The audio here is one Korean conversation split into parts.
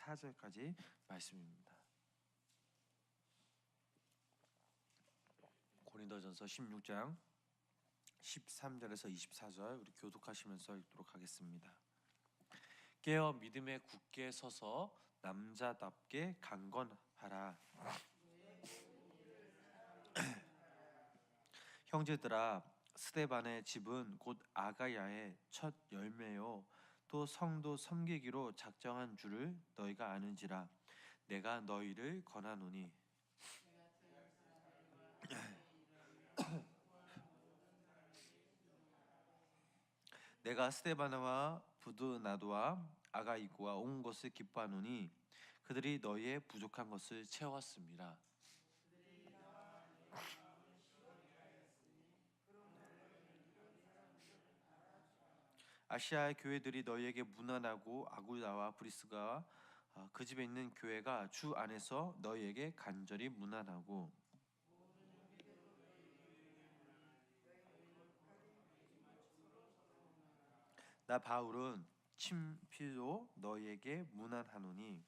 24절까지 말씀입니다. 고린도전서 16장 13절에서 24절 우리 교독하시면서 읽도록 하겠습니다. 깨어 믿음에 굳게 서서 남자답게 강건하라. 형제들아, 스데반의 집은 곧 아가야의 첫 열매요 또 성도 섬기기로 작정한 줄을 너희가 아는지라. 내가 너희를 권하노니 내가 스데반과 부드나도와 아가이고와 온 것을 기뻐하노니 그들이 너희의 부족한 것을 채웠습니다. 아시아의 교회들이 너희에게 문안하고 아굴라와 브리스가 그 집에 있는 교회가 주 안에서 너희에게 간절히 문안하고 나 바울은 친필로 너희에게 문안하노니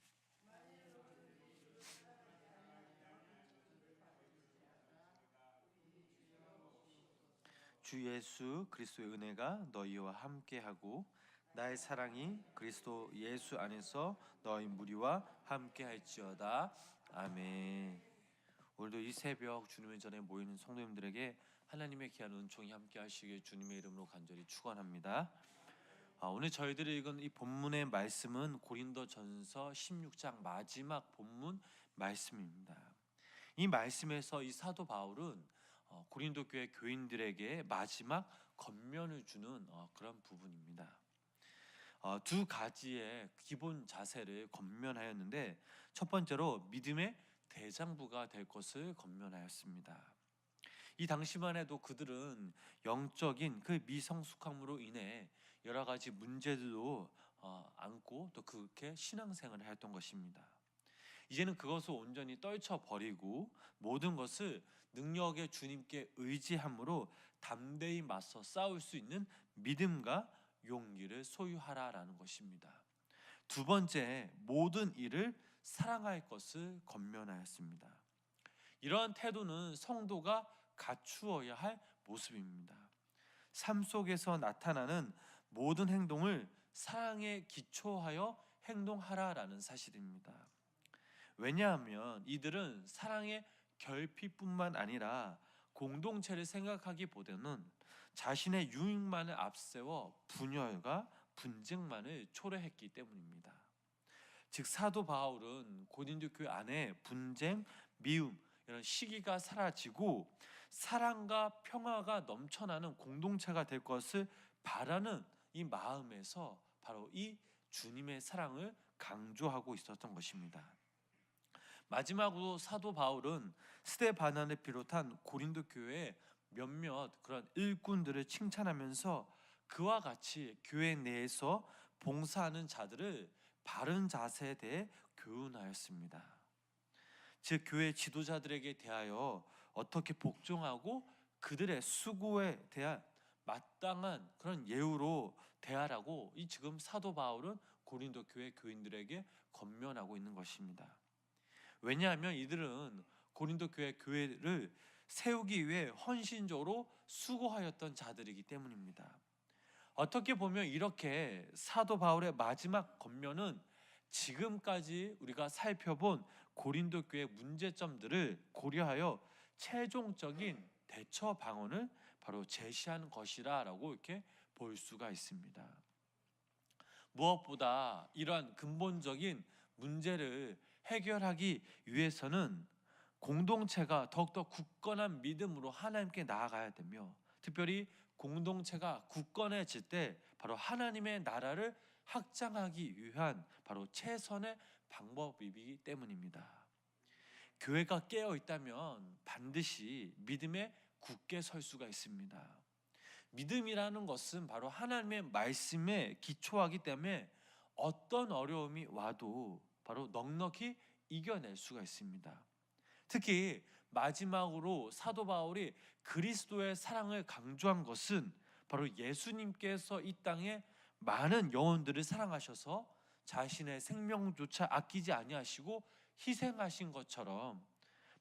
주 예수 그리스도의 은혜가 너희와 함께하고 나의 사랑이 그리스도 예수 안에서 너희 무리와 함께할지어다. 아멘. 오늘도 이 새벽 주님의 전에 모이는 성도님들에게 하나님의 귀한 은총이 함께하시길 주님의 이름으로 간절히 축원합니다. 오늘 저희들이 읽은 이 본문의 말씀은 고린도전서 16장 마지막 본문 말씀입니다. 이 말씀에서 이 사도 바울은 고린도 교회 교인들에게 마지막 권면을 주는 그런 부분입니다. 두 가지의 기본 자세를 권면하였는데 첫 번째로 믿음의 대장부가 될 것을 권면하였습니다. 이 당시만 해도 그들은 영적인 그 미성숙함으로 인해 여러 가지 문제들도 안고 또 그렇게 신앙생활을 했던 것입니다. 이제는 그것을 온전히 떨쳐버리고 모든 것을 능력의 주님께 의지함으로 담대히 맞서 싸울 수 있는 믿음과 용기를 소유하라라는 것입니다. 두 번째, 모든 일을 사랑할 것을 권면하였습니다. 이러한 태도는 성도가 갖추어야 할 모습입니다. 삶 속에서 나타나는 모든 행동을 사랑에 기초하여 행동하라라는 사실입니다. 왜냐하면 이들은 사랑의 결핍뿐만 아니라 공동체를 생각하기보다는 자신의 유익만을 앞세워 분열과 분쟁만을 초래했기 때문입니다. 즉 사도 바울은 고린도 교회 안에 분쟁, 미움 이런 시기가 사라지고 사랑과 평화가 넘쳐나는 공동체가 될 것을 바라는 이 마음에서 바로 이 주님의 사랑을 강조하고 있었던 것입니다. 마지막으로 사도 바울은 스데반을 비롯한 고린도 교회의 몇몇 그런 일꾼들을 칭찬하면서 그와 같이 교회 내에서 봉사하는 자들을 바른 자세에 대해 교훈하였습니다. 즉 교회 지도자들에게 대하여 어떻게 복종하고 그들의 수고에 대한 마땅한 그런 예우로 대하라고 이 지금 사도 바울은 고린도 교회 교인들에게 권면하고 있는 것입니다. 왜냐하면 이들은 고린도 교회를 세우기 위해 헌신적으로 수고하였던 자들이기 때문입니다. 어떻게 보면 이렇게 사도 바울의 마지막 권면은 지금까지 우리가 살펴본 고린도 교회 문제점들을 고려하여 최종적인 대처 방안을 바로 제시하는 것이라고 이렇게 볼 수가 있습니다. 무엇보다 이러한 근본적인 문제를 해결하기 위해서는 공동체가 더욱더 굳건한 믿음으로 하나님께 나아가야 되며 특별히 공동체가 굳건해질 때 바로 하나님의 나라를 확장하기 위한 바로 최선의 방법이기 때문입니다. 교회가 깨어 있다면 반드시 믿음에 굳게 설 수가 있습니다. 믿음이라는 것은 바로 하나님의 말씀에 기초하기 때문에 어떤 어려움이 와도 바로 넉넉히 이겨낼 수가 있습니다. 특히 마지막으로 사도 바울이 그리스도의 사랑을 강조한 것은 바로 예수님께서 이 땅에 많은 영혼들을 사랑하셔서 자신의 생명조차 아끼지 아니하시고 희생하신 것처럼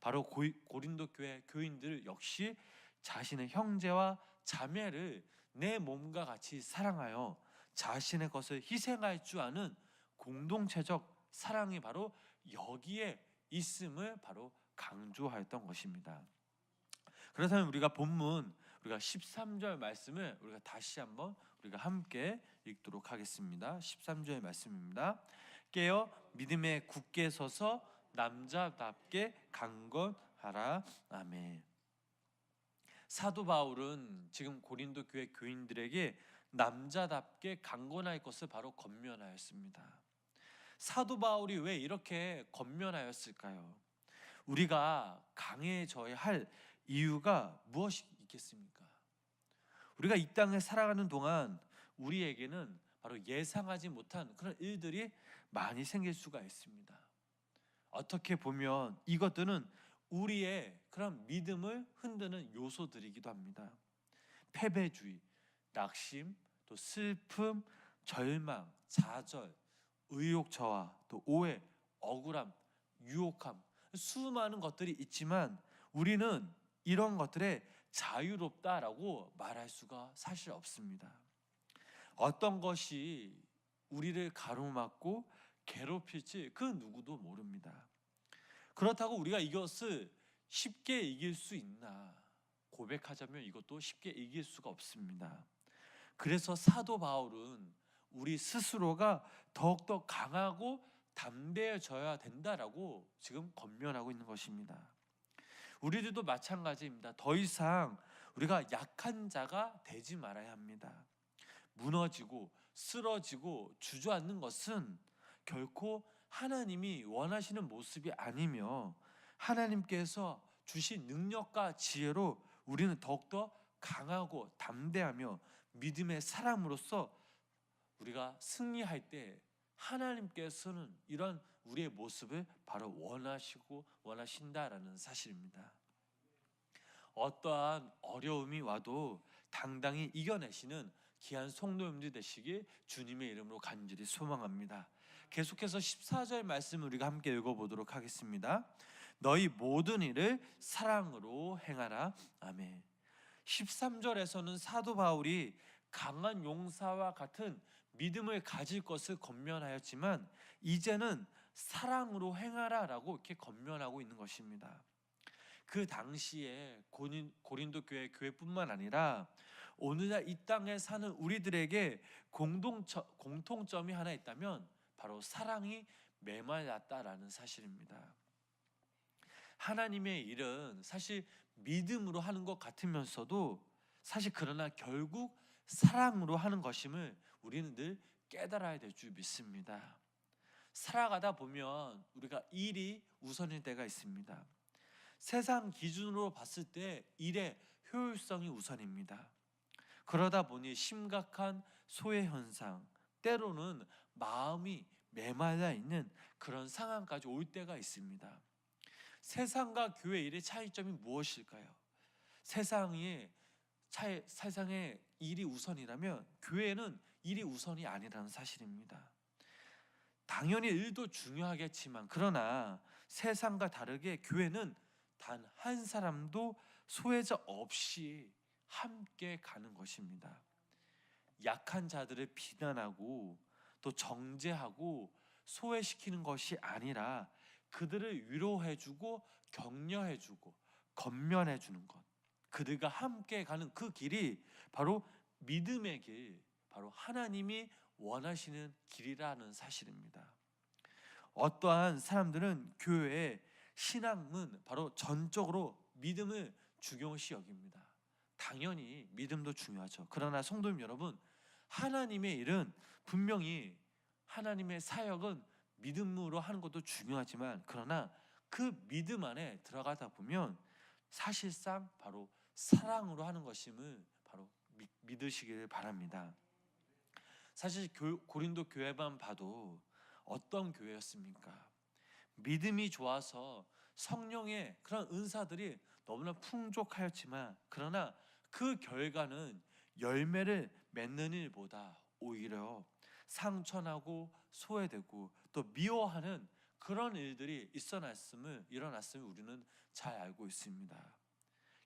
바로 고린도 교회 교인들 역시 자신의 형제와 자매를 내 몸과 같이 사랑하여 자신의 것을 희생할 줄 아는 공동체적 사랑이 바로 여기에 있음을 바로 강조하였던 것입니다. 그렇다면 우리가 본문 우리가 13절 말씀을 우리가 다시 한번 우리가 함께 읽도록 하겠습니다. 13절 말씀입니다. 깨어 믿음에 굳게 서서 남자답게 강건하라. 아멘. 사도 바울은 지금 고린도 교회 교인들에게 남자답게 강건할 것을 바로 권면하였습니다. 사도 바울이 왜 이렇게 권면하였을까요? 우리가 강해져야 할 이유가 무엇이 있겠습니까? 우리가 이 땅에 살아가는 동안 우리에게는 바로 예상하지 못한 그런 일들이 많이 생길 수가 있습니다. 어떻게 보면 이것들은 우리의 그런 믿음을 흔드는 요소들이기도 합니다. 패배주의, 낙심, 또 슬픔, 절망, 좌절, 의욕 저하, 또 오해, 억울함, 유혹함, 수많은 것들이 있지만 우리는 이런 것들에 자유롭다라고 말할 수가 사실 없습니다. 어떤 것이 우리를 가로막고 괴롭힐지 그 누구도 모릅니다. 그렇다고 우리가 이것을 쉽게 이길 수 있나? 고백하자면 이것도 쉽게 이길 수가 없습니다. 그래서 사도 바울은 우리 스스로가 더욱더 강하고 담대해져야 된다라고 지금 권면하고 있는 것입니다. 우리들도 마찬가지입니다. 더 이상 우리가 약한 자가 되지 말아야 합니다. 무너지고 쓰러지고 주저앉는 것은 결코 하나님이 원하시는 모습이 아니며 하나님께서 주신 능력과 지혜로 우리는 더욱더 강하고 담대하며 믿음의 사람으로서 우리가 승리할 때 하나님께서는 이런 우리의 모습을 바로 원하신다라는 사실입니다. 어떠한 어려움이 와도 당당히 이겨내시는 귀한 성도님들 되시길 주님의 이름으로 간절히 소망합니다. 계속해서 14절 말씀을 우리가 함께 읽어보도록 하겠습니다. 너희 모든 일을 사랑으로 행하라. 아멘. 13절에서는 사도 바울이 강한 용사와 같은 믿음을 가질 것을 권면하였지만 이제는 사랑으로 행하라라고 이렇게 권면하고 있는 것입니다. 그 당시에 고린도 교회뿐만 아니라 오늘날 이 땅에 사는 우리들에게 공통점이 하나 있다면 바로 사랑이 메말랐다라는 사실입니다. 하나님의 일은 사실 믿음으로 하는 것 같으면서도 사실 그러나 결국 사랑으로 하는 것임을 우리는 늘 깨달아야 될 줄 믿습니다. 살아가다 보면 우리가 일이 우선일 때가 있습니다. 세상 기준으로 봤을 때 일의 효율성이 우선입니다. 그러다 보니 심각한 소외 현상, 때로는 마음이 메말라 있는 그런 상황까지 올 때가 있습니다. 세상과 교회 일의 차이점이 무엇일까요? 세상의 일이 우선이라면 교회는 일이 우선이 아니라는 사실입니다. 당연히 일도 중요하겠지만 그러나 세상과 다르게 교회는 단 한 사람도 소외자 없이 함께 가는 것입니다. 약한 자들을 비난하고 또 정죄하고 소외시키는 것이 아니라 그들을 위로해주고 격려해주고 건면해주는 것, 그들과 함께 가는 그 길이 바로 믿음의 길, 바로 하나님이 원하시는 길이라는 사실입니다. 어떠한 사람들은 교회의 신앙은 바로 전적으로 믿음을 중요시 여깁니다. 당연히 믿음도 중요하죠. 그러나 성도님 여러분, 하나님의 일은 분명히 하나님의 사역은 믿음으로 하는 것도 중요하지만 그러나 그 믿음 안에 들어가다 보면 사실상 바로 사랑으로 하는 것임을 바로 믿으시길 바랍니다. 사실 고린도 교회만 봐도 어떤 교회였습니까? 믿음이 좋아서 성령의 그런 은사들이 너무나 풍족하였지만 그러나 그 결과는 열매를 맺는 일보다 오히려 상처나고 소외되고 또 미워하는 그런 일들이 일어났음을 우리는 잘 알고 있습니다.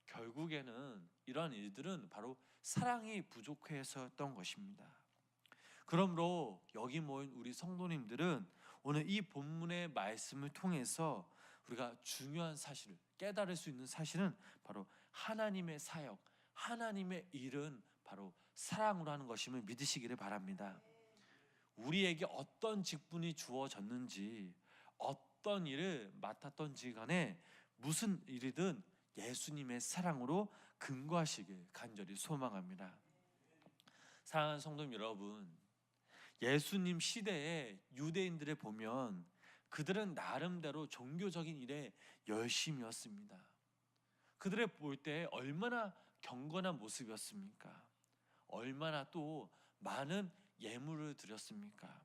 결국에는 이러한 일들은 바로 사랑이 부족해서였던 것입니다. 그러므로 여기 모인 우리 성도님들은 오늘 이 본문의 말씀을 통해서 우리가 중요한 사실을 깨달을 수 있는 사실은 바로 하나님의 사역, 하나님의 일은 바로 사랑으로 하는 것임을 믿으시기를 바랍니다. 우리에게 어떤 직분이 주어졌는지, 어떤 일을 맡았던지 간에 무슨 일이든 예수님의 사랑으로 근거하시길 간절히 소망합니다. 사랑하는 성도 여러분, 예수님 시대의 유대인들을 보면 그들은 나름대로 종교적인 일에 열심이었습니다. 그들을 볼 때 얼마나 경건한 모습이었습니까? 얼마나 또 많은 예물을 드렸습니까?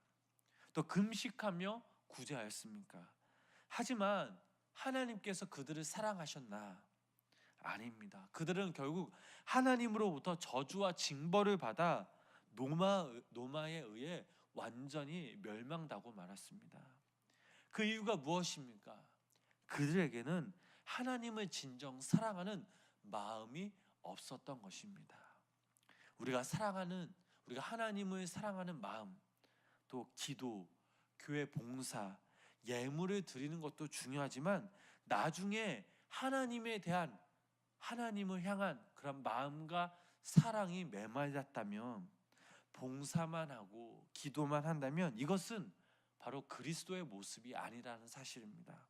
또 금식하며 구제하였습니까? 하지만 하나님께서 그들을 사랑하셨나? 아닙니다. 그들은 결국 하나님으로부터 저주와 징벌을 받아 노마에 의해 완전히 멸망당하고 말았습니다. 그 이유가 무엇입니까? 그들에게는 하나님을 진정 사랑하는 마음이 없었던 것입니다. 우리가 하나님을 사랑하는 마음, 또 기도, 교회 봉사, 예물을 드리는 것도 중요하지만 나중에 하나님을 향한 그런 마음과 사랑이 메말랐다면, 봉사만 하고 기도만 한다면 이것은 바로 그리스도의 모습이 아니라는 사실입니다.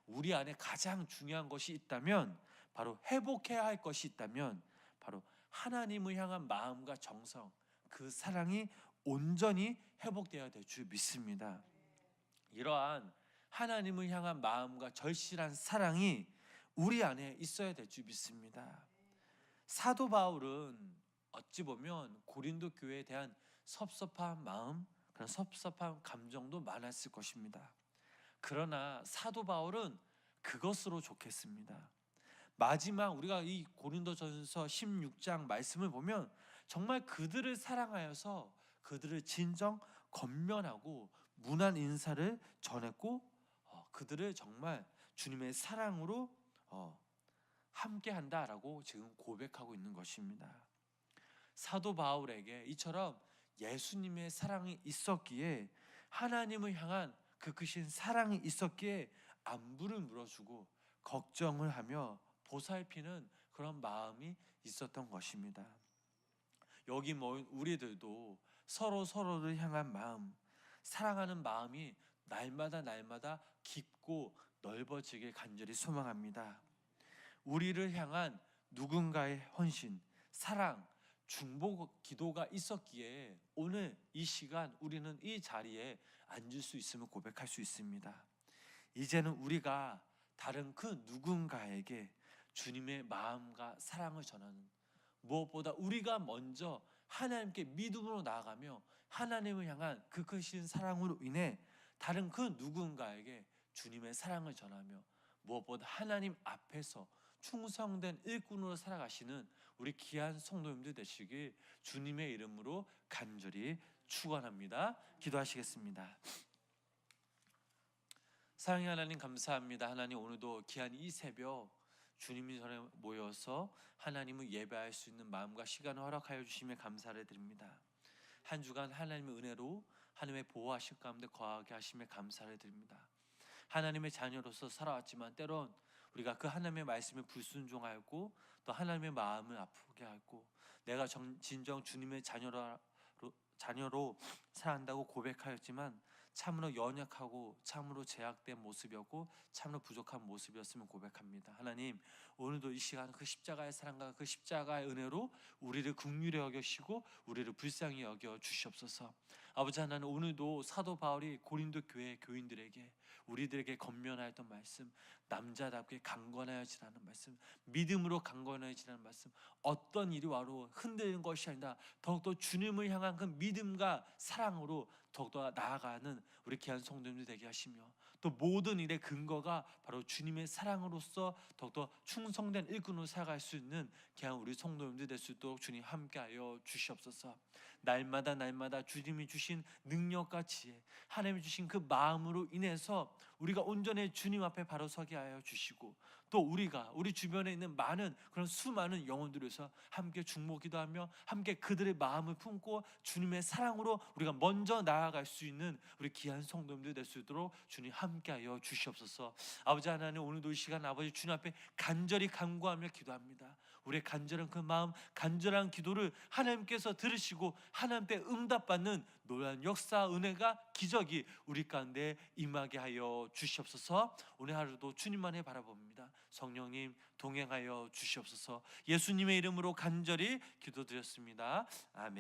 우리 안에 가장 중요한 것이 있다면, 바로 회복해야 할 것이 있다면 바로 하나님을 향한 마음과 정성, 그 사랑이 온전히 회복되어야 될 줄 믿습니다. 이러한 하나님을 향한 마음과 절실한 사랑이 우리 안에 있어야 될 줄 믿습니다. 사도 바울은 어찌 보면 고린도 교회에 대한 섭섭한 마음, 그런 섭섭한 감정도 많았을 것입니다. 그러나 사도 바울은 그것으로 좋겠습니다. 마지막 우리가 이 고린도전서 16장 말씀을 보면 정말 그들을 사랑하여서 그들을 진정 건면하고 문안 인사를 전했고, 그들을 정말 주님의 사랑으로 함께한다라고 지금 고백하고 있는 것입니다. 사도 바울에게 이처럼 예수님의 사랑이 있었기에, 하나님을 향한 그 크신 사랑이 있었기에 안부를 물어주고 걱정을 하며 보살피는 그런 마음이 있었던 것입니다. 여기 모인 우리들도 서로를 향한 마음, 사랑하는 마음이 날마다 깊고 넓어지길 간절히 소망합니다. 우리를 향한 누군가의 헌신, 사랑, 중보 기도가 있었기에 오늘 이 시간 우리는 이 자리에 앉을 수 있음을 고백할 수 있습니다. 이제는 우리가 다른 그 누군가에게 주님의 마음과 사랑을 전하는, 무엇보다 우리가 먼저 하나님께 믿음으로 나아가며 하나님을 향한 그 크신 사랑으로 인해 다른 그 누군가에게 주님의 사랑을 전하며 무엇보다 하나님 앞에서 충성된 일꾼으로 살아가시는 우리 귀한 성도님들 되시길 주님의 이름으로 간절히 축원합니다. 기도하시겠습니다. 사랑의 하나님, 감사합니다. 하나님, 오늘도 귀한 이 새벽 주님 전에 모여서 하나님을 예배할 수 있는 마음과 시간을 허락하여 주시며 감사를 드립니다. 한 주간 하나님의 은혜로 하나님의 보호하실 가운데 거하게 하시며 감사를 드립니다. 하나님의 자녀로서 살아왔지만 때론 우리가 그 하나님의 말씀에 불순종하였고 또 하나님의 마음을 아프게 하고, 내가 진정 주님의 자녀로 살아간다고 고백하였지만 참으로 연약하고 참으로 제약된 모습이었고 참으로 부족한 모습이었음을 고백합니다. 하나님, 오늘도 이 시간 그 십자가의 사랑과 그 십자가의 은혜로 우리를 긍휼히 여기시고 우리를 불쌍히 여겨 주시옵소서. 아버지 하나님, 오늘도 사도 바울이 고린도 교회 교인들에게, 우리들에게 건면하였던 말씀, 남자답게 강건하여 지라는 말씀, 믿음으로 강건하여 지라는 말씀, 어떤 일이 와도 흔들리는 것이 아니라 더욱더 주님을 향한 그 믿음과 사랑으로 더욱더 나아가는 우리 귀한 성도님들 되게 하시며, 또 모든 일의 근거가 바로 주님의 사랑으로서 더욱더 충성된 일꾼으로 살아갈 수 있는 귀한 우리 성도님들 될 수 있도록 주님 함께하여 주시옵소서. 날마다 날마다 주님이 주신 능력과 지혜, 하나님이 주신 그 마음으로 인해서 우리가 온전히 주님 앞에 바로 서게 하여 주시고, 또 우리가 우리 주변에 있는 많은 그런 수많은 영혼들에서 함께 중보기도하며 함께 그들의 마음을 품고 주님의 사랑으로 우리가 먼저 나아갈 수 있는 우리 귀한 성도님들 될 수 있도록 주님 함께하여 주시옵소서. 아버지 하나님, 오늘도 이 시간 아버지 주님 앞에 간절히 간구하며 기도합니다. 우리의 간절한 그 마음, 간절한 기도를 하나님께서 들으시고 하나님께 응답받는 놀라운 역사, 은혜가, 기적이 우리 가운데 임하게 하여 주시옵소서. 오늘 하루도 주님만을 바라봅니다. 성령님 동행하여 주시옵소서. 예수님의 이름으로 간절히 기도드렸습니다. 아멘.